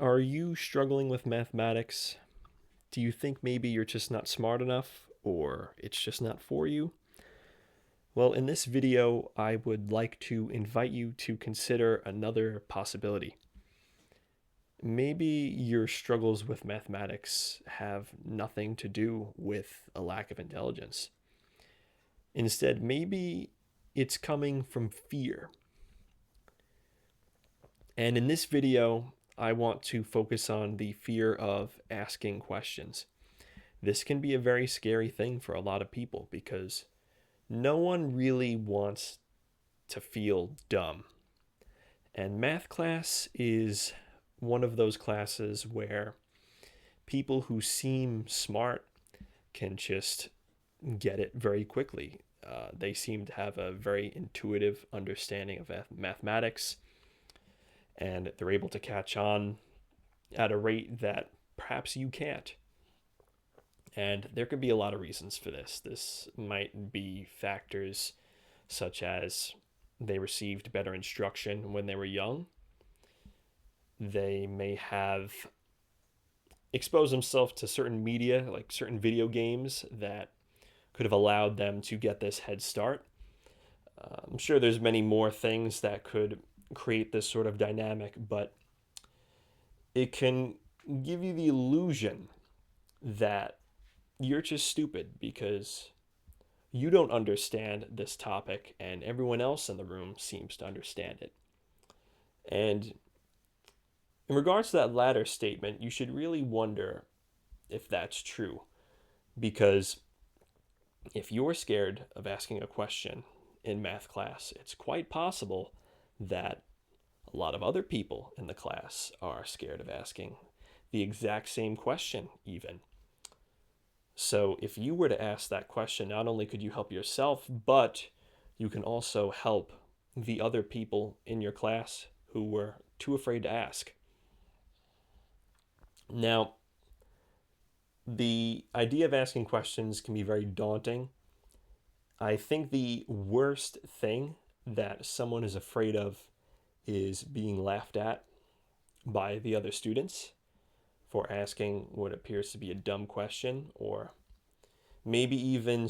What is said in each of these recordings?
Are you struggling with mathematics? Do you think maybe you're just not smart enough or it's just not for you? Well, in this video, I would like to invite you to consider another possibility. Maybe your struggles with mathematics have nothing to do with a lack of intelligence. Instead, maybe it's coming from fear. And in this video, I want to focus on the fear of asking questions. This can be a very scary thing for a lot of people because no one really wants to feel dumb. And math class is one of those classes where people who seem smart can just get it very quickly. They seem to have a very intuitive understanding of mathematics, and they're able to catch on at a rate that perhaps you can't. And there could be a lot of reasons for this. This might be factors such as they received better instruction when they were young. They may have exposed themselves to certain media, like certain video games, that could have allowed them to get this head start. I'm sure there's many more things that could create this sort of dynamic, but it can give you the illusion that you're just stupid because you don't understand this topic and everyone else in the room seems to understand it. And in regards to that latter statement, you should really wonder if that's true. Because if you're scared of asking a question in math class, it's quite possible that a lot of other people in the class are scared of asking the exact same question, even. So if you were to ask that question, not only could you help yourself, but you can also help the other people in your class who were too afraid to ask. Now, the idea of asking questions can be very daunting. I think the worst thing that someone is afraid of is being laughed at by the other students for asking what appears to be a dumb question, or maybe even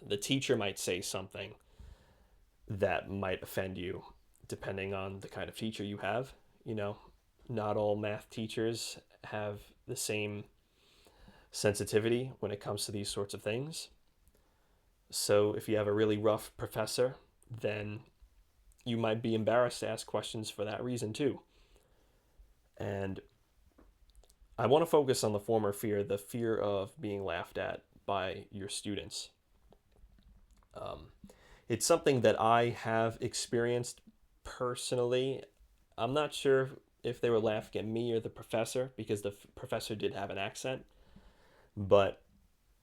the teacher might say something that might offend you, depending on the kind of teacher you have. You know, not all math teachers have the same sensitivity when it comes to these sorts of things. So if you have a really rough professor, then you might be embarrassed to ask questions for that reason too. And I want to focus on the former fear, the fear of being laughed at by your students. Um, it's something that I have experienced personally. I'm not sure if they were laughing at me or the professor because the professor did have an accent, but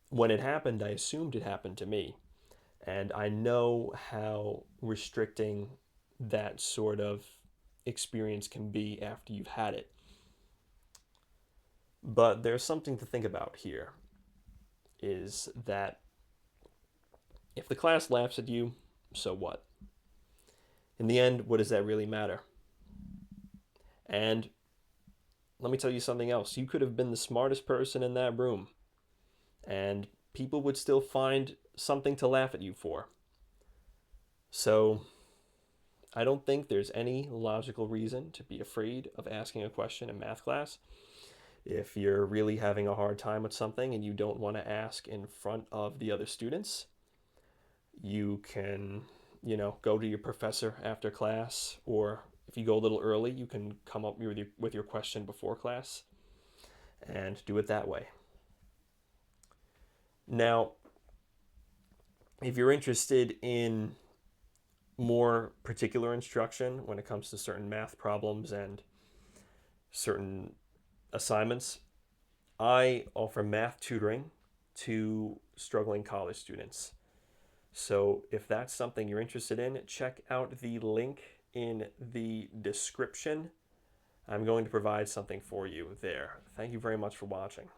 when it happened, I assumed it happened to me. And I know how restricting that sort of experience can be after you've had it. But there's something to think about here is that if the class laughs at you, so what? In the end, what does that really matter? And let me tell you something else. You could have been the smartest person in that room, and people would still find something to laugh at you for. So, I don't think there's any logical reason to be afraid of asking a question in math class. If you're really having a hard time with something and you don't want to ask in front of the other students, you can, go to your professor after class, or if you go a little early, you can come up with your question before class and do it that way. Now, if you're interested in more particular instruction when it comes to certain math problems and certain assignments, I offer math tutoring to struggling college students. So if that's something you're interested in, check out the link in the description. I'm going to provide something for you there. Thank you very much for watching.